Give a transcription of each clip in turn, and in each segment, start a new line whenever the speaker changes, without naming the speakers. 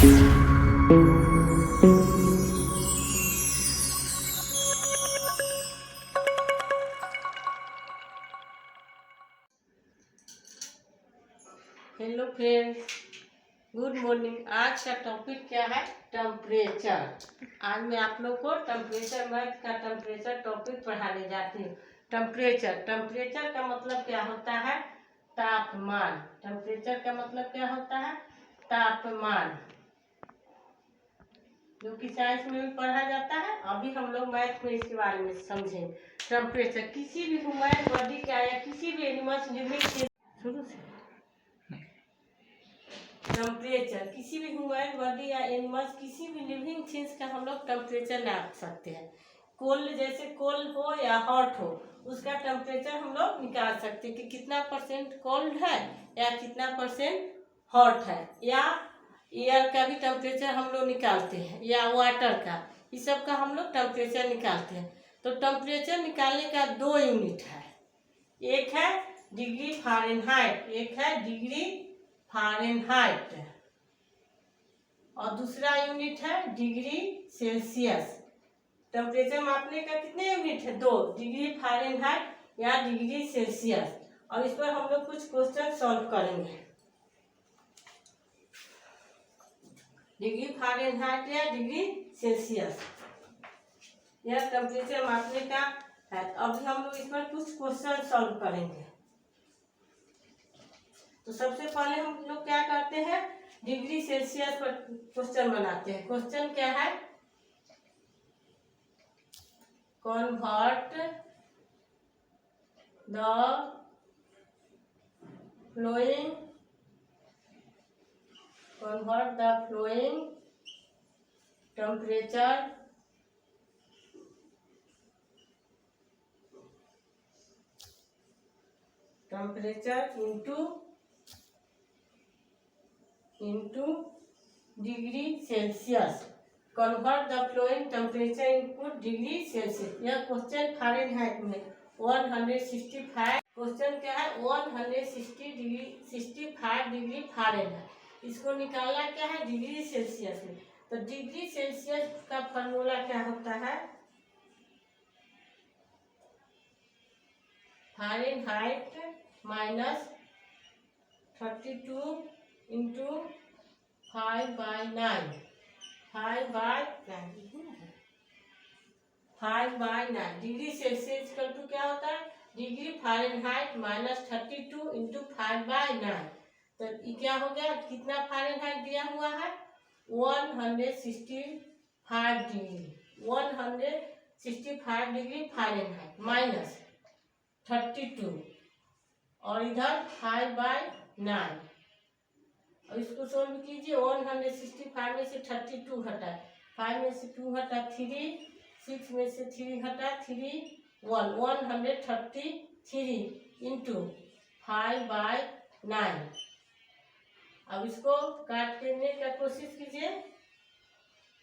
Hello friends, good morning. आज का topic क्या है? टेम्परेचर। आज मैं आप लोग को टेम्परेचर, मैथ का टेम्परेचर टॉपिक पढ़ाने जाती हूँ। टेम्परेचर का मतलब क्या होता है? तापमान। टेम्परेचर का मतलब क्या होता है? तापमान, जो कि साइंस में भी पढ़ा जाता है। अभी हम लोग मैथ में इसके बारे में समझेंगे। टेम्परेचर किसी भी ह्यूमन बॉडी का या किसी भी एनिमल्स लिविंग शुरू से टेम्परेचर किसी भी ह्यूमन बॉडी या एनिमल्स, किसी भी लिविंग थिंग्स का हम लोग टेम्परेचर नाप सकते हैं। कोल्ड, जैसे कोल्ड हो या हॉट हो, उसका टेम्परेचर हम लोग निकाल सकते हैं कि कितना परसेंट कोल्ड है या कितना परसेंट हॉट है। या एयर का भी टेम्परेचर हम लोग निकालते हैं, या वाटर का, इस सब का हम लोग टेम्परेचर निकालते हैं। तो टेम्परेचर निकालने का 2 यूनिट है। एक है डिग्री फ़ारेनहाइट, एक है डिग्री फ़ारेनहाइट, और दूसरा यूनिट है डिग्री सेल्सियस। टेम्परेचर मापने का कितने यूनिट है? 2, डिग्री फ़ारेनहाइट या डिग्री सेल्सियस। और इस पर हम लोग कुछ क्वेश्चन सॉल्व करेंगे। डिग्री फ़ारेनहाइट या डिग्री सेल्सियस, यह टेम्परेचर मापने का है। अभी हम लोग इस पर कुछ क्वेश्चन सॉल्व करेंगे। तो सबसे पहले हम लोग क्या करते हैं? डिग्री सेल्सियस पर क्वेश्चन बनाते हैं। क्वेश्चन क्या है? Convert the flowing temperature into degree Celsius. Convert the flowing temperature into degree Celsius. यह क्वेश्चन फ़ारेनहाइट में 165। क्वेश्चन क्या है? 165 डिग्री फ़ारेनहाइट। इसको निकालना क्या है? डिग्री सेल्सियस में। तो डिग्री सेल्सियस का फॉर्मूला क्या होता है? Fahrenheit minus 32 into 5/9, 5/9 degree Celsius equal to क्या होता है? Degree Fahrenheit minus 32 into 5/9। तो ये क्या हो गया? कितना फ़ारेनहाइट दिया हुआ है? 165 डिग्री फ़ारेनहाइट माइनस 32, और इधर 5/9। और इसको सोल्व कीजिए। 165 में से 32 हटा, 5 में से 2 हटा 3, 6 में से 3 हटा 3, 133 इंटू 5/9। अब इसको काट करने का कोशिश कीजिए।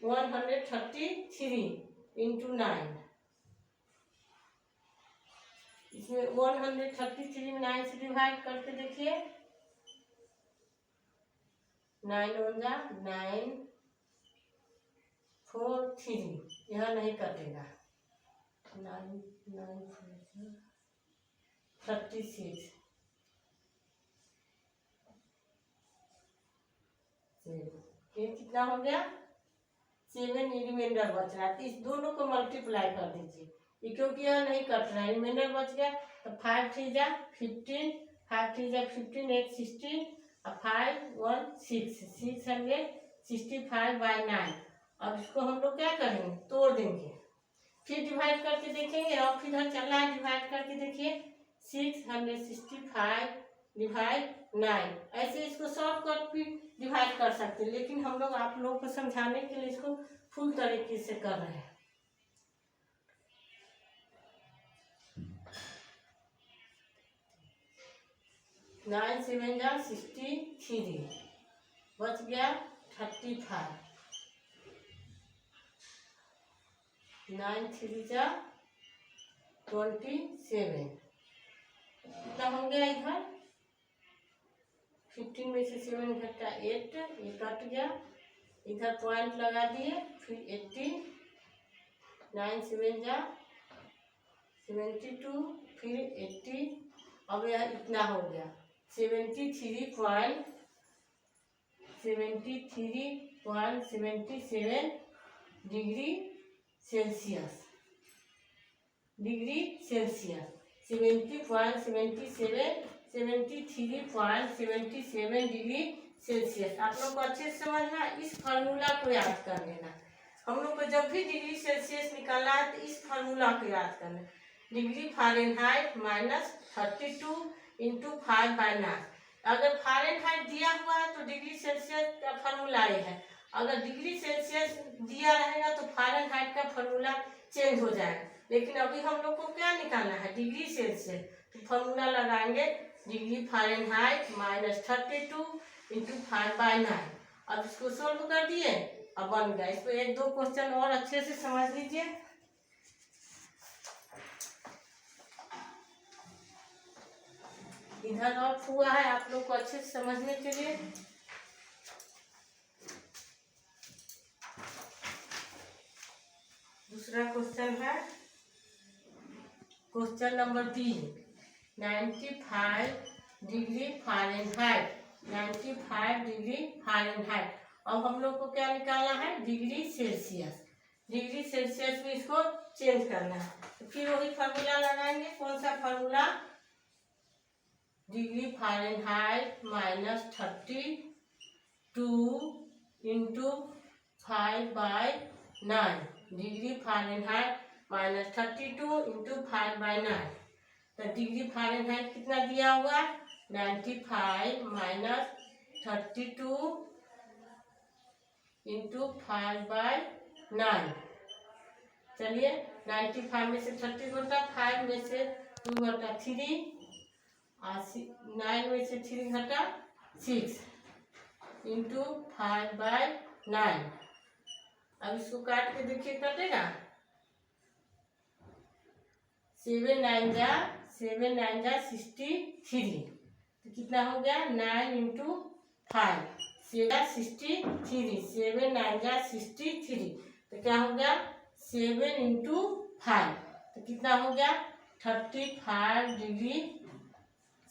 133 इंटू 9, इसमें 133 में 9 से डिवाइड करके देखिए। 9 1 जा 9, 4 3, यह नहीं कटेगा। 9 9 36, ये कितना हो गया? 7 रिमाइंडर बच रहा है। तो इस दोनों को मल्टीप्लाई कर दीजिए, ये क्योंकि यह नहीं कट रहा है, रिमाइंडर बच गया। तो 5 3 जा 15, 5 3 जा 15, 8 16, और 5 1 6, 665/9। अब इसको हम लोग क्या करेंगे? तोड़ देंगे, फिर डिवाइड करके देखेंगे। और फिर इधर चल रहा है, डिवाइड करके देखिए। 665 डिवाइड 9। ऐसे इसको शॉर्टकट भी डिवाइड कर सकते हैं, लेकिन हम लोग आप लोगों को समझाने के लिए इसको फुल तरीके से कर रहे हैं। 9 7 जा 63, बच गया 35, 9 3 जा 27, कितना हो गया? इधर 15 में से 7 घटा 8, ये कट गया। इधर पॉइंट लगा दिए, फिर 80, 9 7 जा 72, फिर 80, अब यह इतना हो गया 73.77 डिग्री सेल्सियस। 73.77 degree Celsius. आप लोग को अच्छे से समझना, इस फार्मूला को याद कर लेना। हम लोग को जब भी डिग्री सेल्सियस निकालना है तो इस फार्मूला को याद करना। Degree Fahrenheit -32 into 5/9। अगर फ़ारेनहाइट दिया हुआ है तो डिग्री सेल्सियस का फार्मूला ये है। अगर डिग्री सेल्सियस दिया रहेगा तो फ़ारेनहाइट का फार्मूला चेंज हो जाएगा। लेकिन अभी हम लोग को क्या निकालना है, डिग्री सेल्सियस। तो फार्मूला लगाएंगे डिग्री फ़ारेनहाइट -32 इंटू 5/9। अब इसको सोल्व कर दिए, अब बन गया। इसको 1-2 क्वेश्चन और अच्छे से समझ लीजिए। इधर रफ हुआ है आप लोग को अच्छे से समझने के लिए। दूसरा क्वेश्चन है question number 3, 95 degree Fahrenheit. 95 degree Fahrenheit. अब हम लोग को क्या निकालना है, डिग्री सेल्सियस। डिग्री सेल्सियस में इसको चेंज करना है, तो फिर वही फार्मूला लगाएंगे। कौन सा formula, degree Fahrenheit -32 into 5/9। Degree Fahrenheit -32 into 5/9। तो डिग्री फ़ारेनहाइट कितना दिया हुआ, 95 -32 इंटू 5/9। चलिए 95 में से 30 घटा, 5 में से 2 घटा 3, 9 में से 3 घटा 6 इंटू 5/9। अब इसको काट के देखिए, कटेगा। 7 9 जा 63। तो कितना हो गया, 9 इंटू 5 63। 7 9 जा 63। तो क्या हो गया, 7 इंटू 5। तो कितना हो गया, 35 डिग्री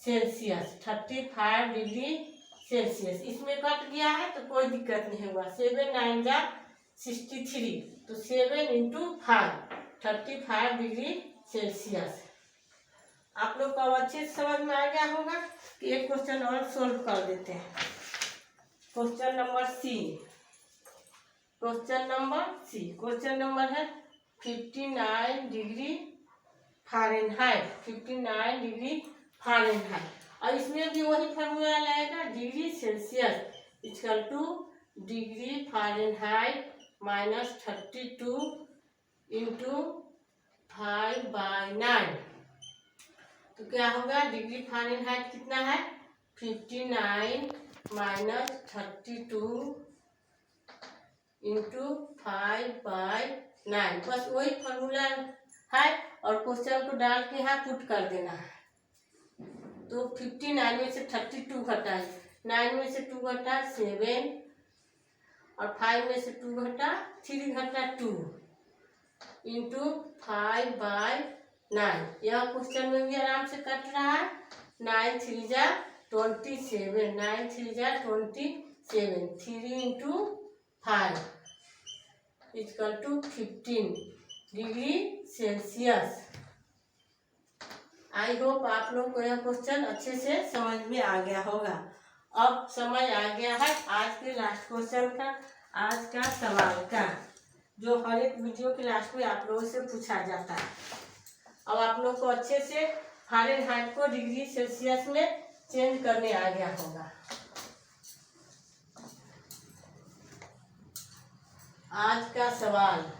सेल्सियस। 35 degree Celsius. इसमें कट गया है तो कोई दिक्कत नहीं हुआ। 7 9 जा 63, तो 7 इंटू 5 35 डिग्री सेल्सियस। आप लोग को अच्छे से समझ में आ गया होगा कि एक क्वेश्चन और सोल्व कर देते हैं। Question number C. Question number है 59 डिग्री फ़ारेनहाइट। 59 degree Fahrenheit. और इसमें भी वही फार्मूला लाएगा, degree Celsius equal two degree Fahrenheit -32 into 5/9। तो क्या होगा, डिग्री फ़ारेनहाइट कितना है, 59 -32 इंटू 5/9। बस वही फार्मूला है और क्वेश्चन को डाल के यहाँ पुट कर देना है। तो 59 में से 32 घटा है, 9 में से 2 घटा 7 और 5 में से 2 घटा 3 घटा 2 इंटू 5/9। यह क्वेश्चन में भी आराम से कट रहा है। 9 3 जा 27, 9 3 जा 27, 3 into 5 equal to 15 degree Celsius. I hope आप लोग को यह क्वेश्चन अच्छे से समझ में आ गया होगा। अब समय आ गया है आज के लास्ट क्वेश्चन का, आज का सवाल का, जो हर एक वीडियो के लास्ट में आप लोगों से पूछा जाता है। अब आप लोग को अच्छे से फ़ारेनहाइट को डिग्री सेल्सियस में चेंज करने आ गया होगा। आज का सवाल,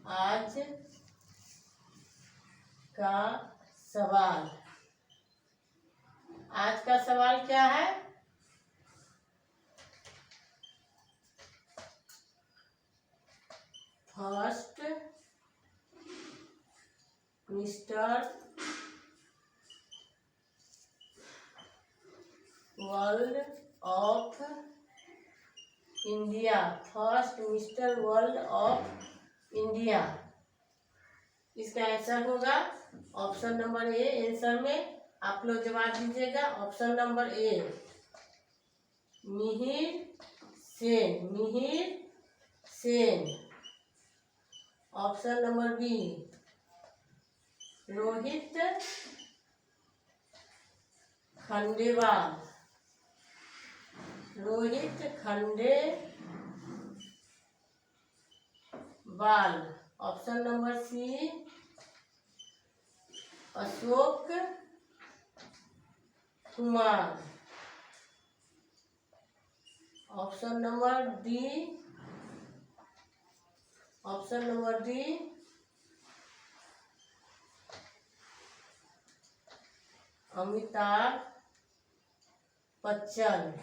आज का सवाल क्या है, first mister world of India, first mister world of India. इसका आंसर होगा ऑप्शन नंबर ए। आंसर में आप लोग जवाब दीजिएगा option number A, Mihir Sen, Mihir Sen. Option number B, Rohit Khandelwal, Rohit Khandelwal. Option number C, Ashok Kumar. Option number D, option number D, Amitabh Bachchan,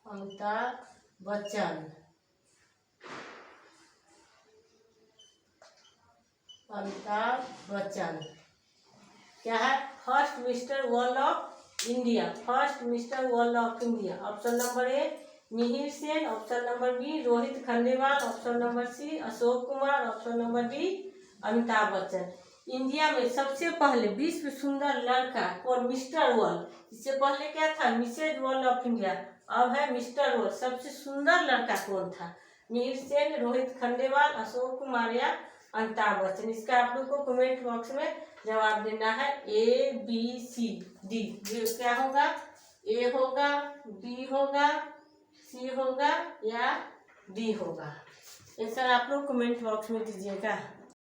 Amitabh Bachchan. Amitabh Bachchan क्या है? First mister world of India, first mister world of India. Option number A, Mihir Sen. Option number B, Rohit Khandelwal. Option number C, Ashok Kumar. Option number D, Amitabh Bachchan. India में सबसे पहले विश्व सुंदर लड़का कौन? Mister world. इससे पहले क्या था? मिसेज वर्ल्ड ऑफ इंडिया, अब है मिस्टर वर्ल्ड। सबसे सुंदर लड़का कौन था? मिहिर सेन, रोहित खंडेवाल, अशोक कुमार या अमिताभ बच्चन। इसका आप लोग को कमेंट बॉक्स में जवाब देना है, ए बी सी डी। क्या होगा? ए होगा, बी होगा, सी होगा या डी होगा। आंसर आप लोग कमेंट बॉक्स में दीजिएगा।